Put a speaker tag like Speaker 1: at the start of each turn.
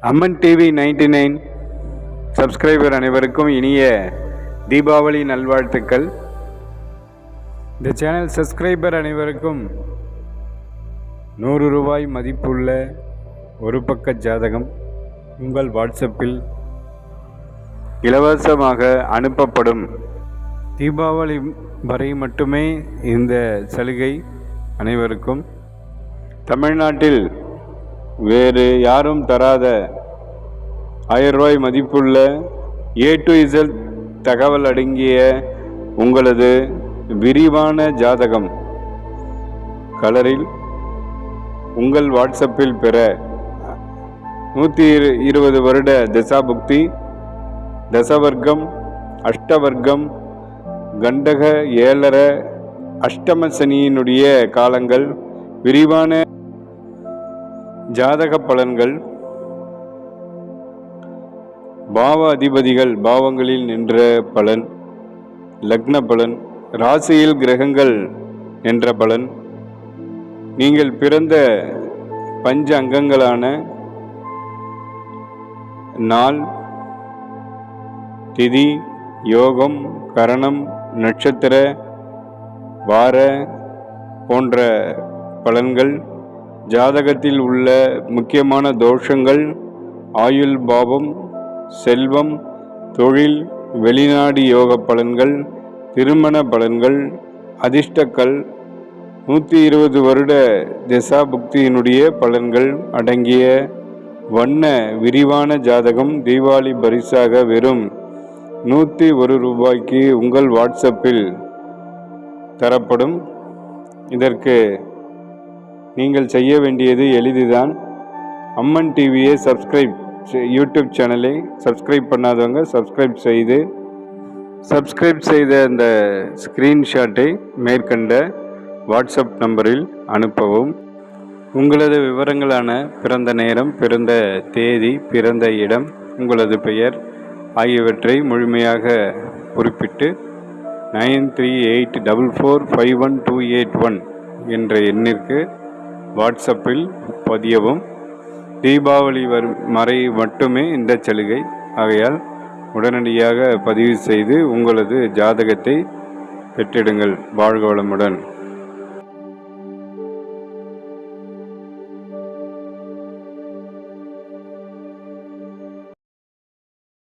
Speaker 1: அம்மன் TV 99 subscriber அனைவருக்கும் இனிய தீபாவளி நல்வாழ்த்துக்கள். இந்த சேனல் சப்ஸ்கிரைபர் அனைவருக்கும் 100 ரூபாய் மதிப்புள்ள ஒரு பக்க ஜாதகம் உங்கள் வாட்ஸ்அப்பில் இலவசமாக அனுப்பப்படும். தீபாவளி வரை மட்டுமே இந்த சலுகை அனைவருக்கும். தமிழ்நாட்டில் வேறு யாரும் தராத 1000 ரூபாய் மதிப்புள்ள A to Z தகவல் அடங்கிய உங்களது விரிவான ஜாதகம் கலரில் உங்கள் வாட்ஸ்அப்பில் பெற 120 வருட தசாபுக்தி, தசவர்க்கம், அஷ்டவர்க்கம், கண்டக, ஏழர, அஷ்டம சனியினுடைய காலங்கள், விரிவான ஜாதக பலன்கள், பாவ அதிபதிகள் பாவங்களில் நின்ற பலன், லக்ன பலன், ராசியில் கிரகங்கள் என்ற பலன், நீங்கள் பிறந்த பஞ்ச அங்கங்களான நாள், திதி, யோகம், கரணம், நட்சத்திர, வார போன்ற பலன்கள், ஜாதகத்தில் உள்ள முக்கியமான தோஷங்கள், ஆயுள் பாவம், செல்வம், தொழில், வெளிநாடு யோக பலன்கள், திருமண பலன்கள், அதிர்ஷ்டக்கள், 120 வருட தசாபுக்தியினுடைய பலன்கள் அடங்கிய வண்ண விரிவான ஜாதகம் தீபாவளி பரிசாக வெறும் 101 ரூபாய்க்கு உங்கள் வாட்ஸ்அப்பில் தரப்படும். இதற்கு நீங்கள் செய்ய வேண்டியது எளிதுதான். அம்மன் டிவியை யூடியூப் சேனலை சப்ஸ்கிரைப் பண்ணாதவங்க சப்ஸ்கிரைப் செய்த அந்த ஸ்க்ரீன்ஷாட்டை மேற்கண்ட வாட்ஸ்அப் நம்பரில் அனுப்பவும். உங்களது விவரங்களான பிறந்த நேரம், பிறந்த தேதி, பிறந்த இடம், உங்களது பெயர் ஆகியவற்றை முழுமையாக குறிப்பிட்டு 9384451281 என்ற எண்ணிற்கு வாட்ஸ்அப்பில் பதியவும். தீபாவளி வரை மட்டுமே இந்த சலுகை ஆகையால் உடனடியாக பதிவு செய்து உங்களது ஜாதகத்தை பெற்றிடுங்கள். வாழ்க வளமுடன்.